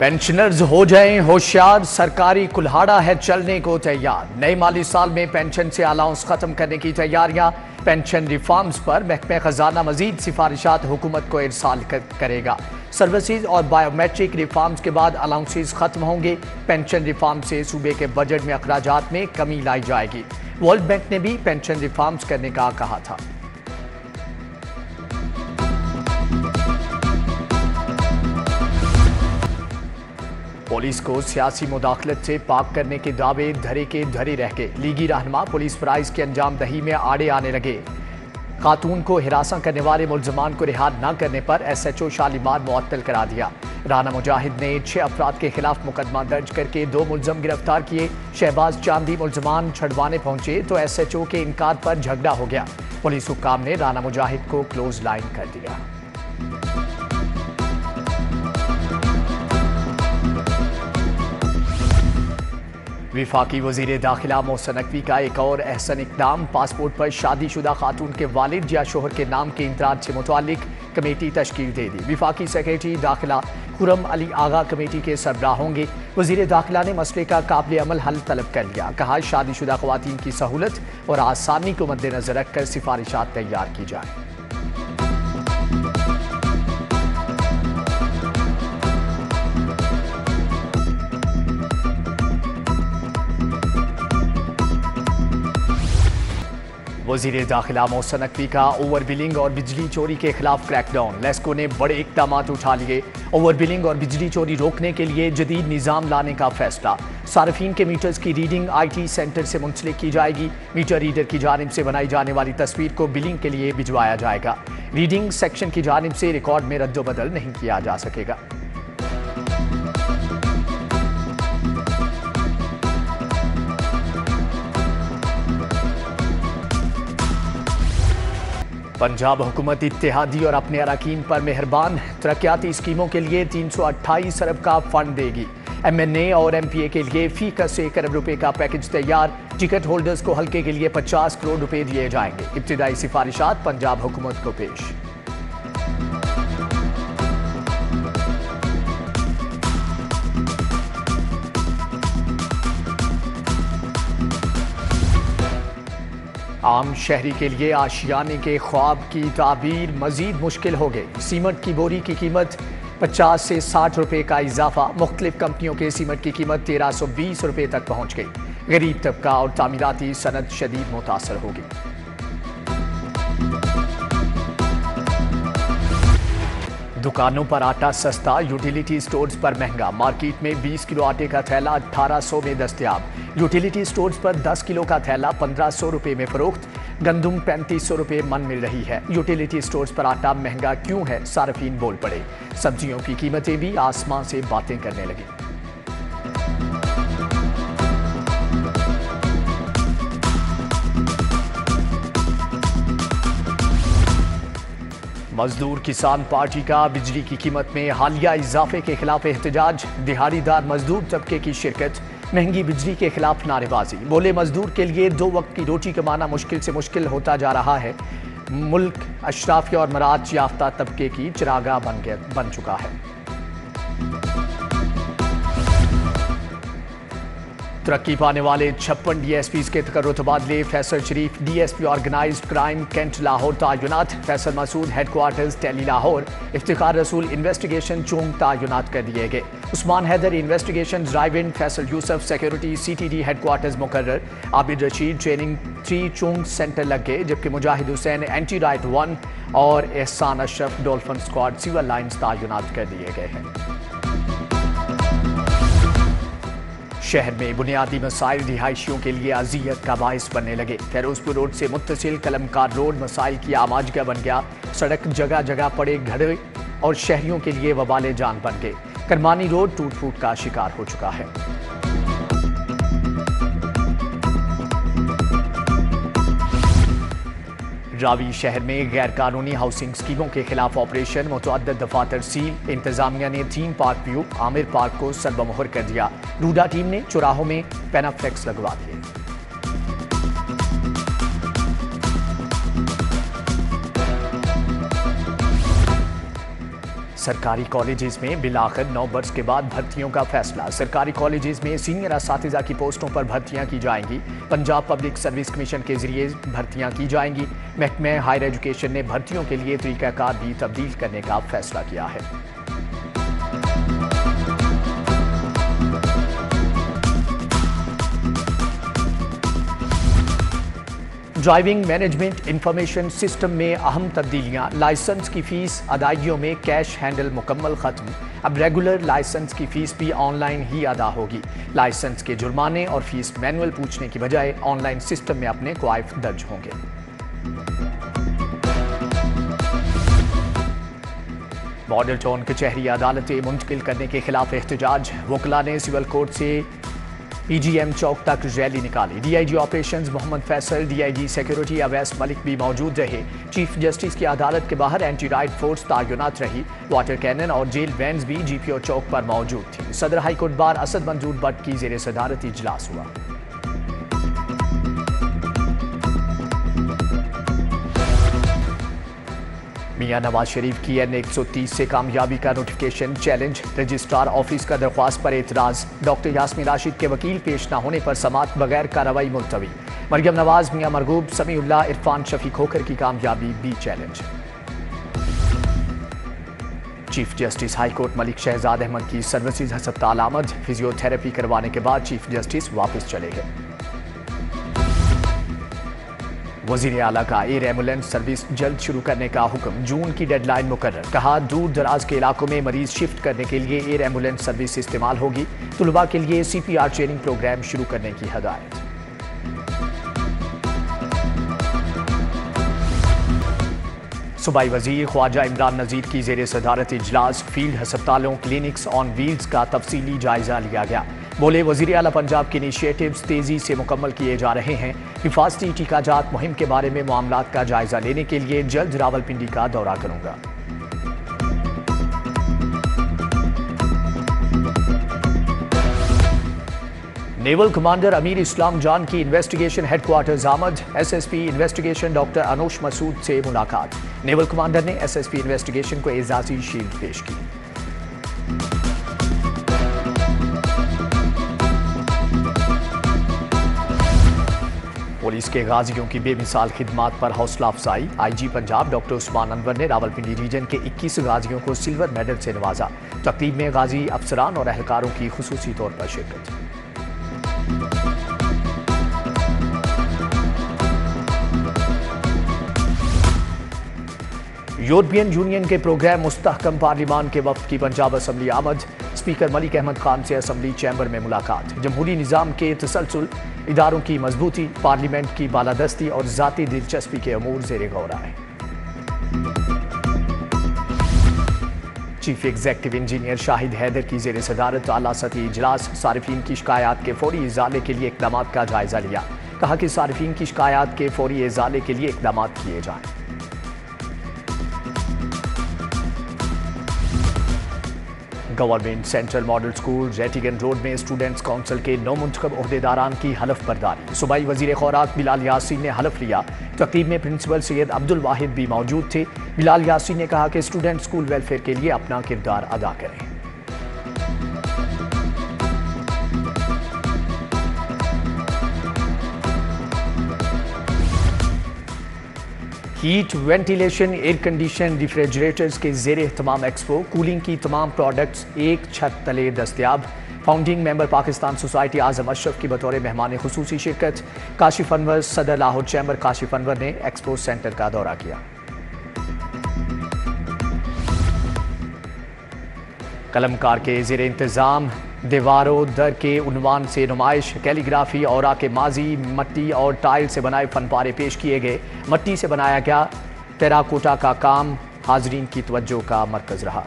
Pensioners हो जाएं होशियार, सरकारी कुल्हाड़ा है चलने को तैयार। नए माली साल में पेंशन से अलाउंस खत्म करने की तैयारियां। पेंशन रिफॉर्म्स पर महकमा खजाना मजीद सिफारिशात हुकूमत को इरसाल करेगा। सर्विसेज और बायोमेट्रिक रिफॉर्म्स के बाद अलाउंसेस खत्म होंगे। पेंशन रिफॉर्म से सूबे के बजट में अखराजात में कमी लाई जाएगी। वर्ल्ड बैंक ने भी पेंशन रिफॉर्म्स करने का कहा था। पुलिस को सियासी मुदाखलत से पाक करने के दावे धरे के धरे रह गए। लीगी रहनुमा पुलिस फराइज की अंजाम दही में आड़े आने लगे। खातून को हिरासा करने वाले मुल्जमान को रिहा न करने पर SHO शालीमार मुअत्तल करा दिया। राना मुजाहिद ने 6 अफराद के खिलाफ मुकदमा दर्ज करके 2 मुल्जम गिरफ्तार किए। शहबाज चांदी मुल्जमान छड़वाने पहुंचे तो SHO के इनकार पर झगड़ा हो गया। पुलिस हुक्काम ने राना मुजाहिद को क्लोज लाइन कर दिया। विफाकी वजीर दाखिला मोहसिन नकवी का एक और अहसन इकदाम। पासपोर्ट पर शादीशुदा खातून के वालिद या शोहर के नाम के इंदराज से मुतालिक कमेटी तश्कील दे दी। विफाकी सेक्रेटरी दाखिला खुरम अली आगा कमेटी के सरबराह होंगे। वजीर दाखिला ने मसले का काबिल अमल हल तलब कर लिया। कहा शादीशुदा खवातीन की सहूलत और आसानी को मद्देनजर रखकर सिफारिशात तैयार की जाए। वजीर दाखिला मोहसिन नकवी का ओवर बिलिंग और बिजली चोरी के खिलाफ क्रैकडाउन। लेस्को ने बड़े इकदाम उठा लिए। ओवर बिलिंग और बिजली चोरी रोकने के लिए जदीद निज़ाम लाने का फैसला। सार्फिन के मीटर्स की रीडिंग IT सेंटर से मुंसलिक की जाएगी। मीटर रीडर की जानिब से बनाई जाने वाली तस्वीर को बिलिंग के लिए भिजवाया जाएगा। रीडिंग सेक्शन की जानिब से रिकॉर्ड में रद्दोबदल नहीं किया जा सकेगा। पंजाब हुकूमत इत्तेहादी और अपने अरकान पर मेहरबान। तरक्याती स्कीमों के लिए 328 अरब का फंड देगी। MNA और MPA के लिए फी कस 1 अरब रुपए का पैकेज तैयार। टिकट होल्डर्स को हल्के के लिए 50 करोड़ रुपए दिए जाएंगे। इब्तिदाई सिफारिशात पंजाब हुकूमत को पेश। आम शहरी के लिए आशियाने के ख्वाब की ताबीर मजीद मुश्किल हो गई। सीमेंट की बोरी की कीमत 50 से 60 रुपए का इजाफा। मुख्तलिफ कंपनियों के सीमेंट की कीमत 1320 रुपए तक पहुंच गई। गरीब तबका और तामीराती सनत शदीद मुतासर होगी। दुकानों पर आटा सस्ता, यूटिलिटी स्टोर्स पर महंगा। मार्केट में 20 किलो आटे का थैला 1800 में दस्तयाब। यूटिलिटी स्टोर्स पर 10 किलो का थैला 1500 रुपए में फरोख्त। गंदुम 3500 रुपए मन मिल रही है। यूटिलिटी स्टोर्स पर आटा महंगा क्यों है, सार्फिन बोल पड़े। सब्जियों की कीमतें भी आसमान से बातें करने लगी। मजदूर किसान पार्टी का बिजली की कीमत में हालिया इजाफे के खिलाफ एहतजाज। दिहाड़ीदार मजदूर तबके की शिरकत। महंगी बिजली के खिलाफ नारेबाजी। बोले मजदूर के लिए 2 वक्त की रोटी कमाना मुश्किल से मुश्किल होता जा रहा है। मुल्क अशराफी और मराज याफ्ता तबके की चिरागा बन चुका है। तरक्की पाने वाले 56 DSPs के तकर्रुर तबादले। Faisal Sharif DSP organised crime cantt Lahore तायुनात। फैसल मसूद हेडक्वार्टर्स टेली लाहौर। इफ्तिखार रसूल इन्वेस्टिगेशन चोंग तायुनात कर दिए गए। Usman Haider investigation drive in. Faisal Yusuf security CTD headquarters मुकर्रर। आबिद रशीद ट्रेनिंग 3 चोंग सेंटर लग गए, जबकि मुजाहिद हुसैन एंटी राइट 1 और Ehsan Ashraf dolphin squad civil lines तायुनात कर दिए गए हैं। शहर में बुनियादी मसाइल रिहायशियों के लिए अजियत का बाइस बनने लगे। फेरोजपुर रोड से मुत्तसिल कलमकार रोड मसाइल की आमाजगा बन गया। सड़क जगह जगह पड़े घड़े और शहरियों के लिए वबाले जान बन गए। करमानी रोड टूट फूट का शिकार हो चुका है। रावी शहर में गैर कानूनी हाउसिंग स्कीमों के खिलाफ ऑपरेशन। मुतअद्दिद दफातर सील। इंतजामिया ने theme park view Aamir park को सरबमोहर कर दिया। रूडा टीम ने चौराहों में पेनाफ्लेक्स लगवा दिए। सरकारी कॉलेजेस में बिलाखिर 9 बरस के बाद भर्तियों का फैसला। सरकारी कॉलेजेस में सीनियर असातिज़ा की पोस्टों पर भर्तियां की जाएंगी। पंजाब पब्लिक सर्विस कमीशन के जरिए भर्तियां की जाएंगी। महकमे हायर एजुकेशन ने भर्तियों के लिए तरीक़ाकार भी तब्दील करने का फैसला किया है। ड्राइविंग मैनेजमेंट इंफॉर्मेशन सिस्टम में अहम तब्दीलियां। लाइसेंस की फीस अदायगियों में कैश हैंडल मुकम्मल खत्म। अब रेगुलर लाइसेंस की फीस भी ऑनलाइन ही अदा होगी। लाइसेंस के जुर्माने और फीस मैनुअल पूछने की बजाय ऑनलाइन सिस्टम में अपने क्वाइफ दर्ज होंगे। मॉडल टाउन कचहरी अदालतें मुंतकिल करने के खिलाफ एहतजाज। वकला ने सिविल कोर्ट से PGM चौक तक रैली निकाली। DIG operations Mohammad Faisal, DIG security Awais Malik भी मौजूद रहे। चीफ जस्टिस की अदालत के बाहर एंटी राइट फोर्स तैनात रही। वाटर कैनन और जेल वैन्स भी GPO चौक पर मौजूद थी। सदर हाईकोर्ट बार असद मंजूर भट्ट की जेर सदारत इजलास हुआ। मियां नवाज शरीफ की N130 से कामयाबी का नोटिफिकेशन चैलेंज। रजिस्ट्रार ऑफिस का दरख्वास्त पर एतराज। डॉक्टर यास्मीन राशिद के वकील पेश न होने पर समाअत बगैर कार्रवाई मुलतवी। मरियम नवाज, मियां मरगूब, समीउल्लाह, इरफान शफीक खोखर की कामयाबी भी challenge. Chief justice high court Malik Shahzad Ahmed की सर्विसेज हस्पताल आमद। फिजियोथेरेपी करवाने के बाद चीफ जस्टिस वापस चले गए। वज़ीर आला का एयर एम्बुलेंस सर्विस जल्द शुरू करने का हुक्म। जून की डेडलाइन मुकर्रर। कहा, दूर दराज के इलाकों में मरीज शिफ्ट करने के लिए एयर एम्बुलेंस सर्विस इस्तेमाल होगी। तुलबा के लिए CPR ट्रेनिंग प्रोग्राम शुरू करने की हदायत। सूबाई वजीर ख्वाजा इमरान नज़ीर की जेर सदारत इजलास। फील्ड हस्पतालों, क्लिनिक्स ऑन व्हील्स का तफसीली जायजा लिया गया। बोले, वज़ीर आला पंजाब के इनिशिएटिव्स तेजी से मुकम्मल किए जा रहे हैं। हिफाजती टीकाजात मुहिम के बारे में मामलात का जायजा लेने के लिए जल्द रावलपिंडी का दौरा करूंगा। नेवल कमांडर अमीर इस्लाम जान की इन्वेस्टिगेशन हेडक्वार्टर्स आमद। SSP investigation doctor Anosh Masood से मुलाकात। नेवल कमांडर ने SSP इन्वेस्टिगेशन को एजाजी शील्ड पेश की। पुलिस के गाजियों की बेमिसाल खिदमात पर हौसला अफजाई। IG पंजाब डॉक्टर उस्मान अनवर ने रावलपिंडी रीजन के 21 गाजियों को सिल्वर मेडल से नवाजा। तकरीब में गाजी अफसरान और एहलकारों की खुसूसी तौर पर शिरकत। यूरोपियन यूनियन के प्रोग्राम मुस्तहकम पार्लिमान के वक्त की पंजाब असम्बली आमद। स्पीकर मलिक अहमद खान से असम्बली चैम्बर में मुलाकात। जमहूरी निज़ाम के तसलसल, इदारों की मजबूती, पार्लियामेंट की बालादस्ती और ज़ाती दिलचस्पी के अमूर ज़ेरे गौर आए। Chief executive engineer Shahid Haider की जेर सदारत आला सतही इजलास। सारिफीन की शिकायत के फौरी इजाले के लिए इकदाम का जायजा लिया। कहा कि सारिफीन की शिकायत के फौरी इजाले के लिए इकदाम किए जाएं। Government central model school Rattigan road में स्टूडेंट्स काउंसिल के नौमुंतखब ओहदेदारान की हलफ बर्दारी। सूबाई वजीर खुराक बिलाल यासीन ने हलफ लिया। तकरीब में प्रिंसिपल सैयद अब्दुल वाहिद भी मौजूद थे। बिलाल यासीन ने कहा कि स्टूडेंट स्कूल वेलफेयर के लिए अपना किरदार अदा करें। Heat, ventilation, air condition, refrigerators के जेर एहतमाम एक्सपो। कूलिंग की तमाम प्रोडक्ट्स एक छत तले दस्तयाब। फाउंडिंग मेंबर पाकिस्तान सोसाइटी आजम अशरफ की बतौर मेहमान खुसूसी शिरकत। काशिफ अनवर, सदर लाहौर चैम्बर काशिफ अनवर ने एक्सपो सेंटर का दौरा किया। कलमकार के जेर इंतजाम दीवारों दर के उन्वान से नुमाइश। कैलीग्राफी, औरा के माजी, मट्टी और टाइल से बनाए फनपारे पेश किए गए। मट्टी से बनाया गया टेराकोटा का काम हाजरीन की तवज्जो का मरकज रहा।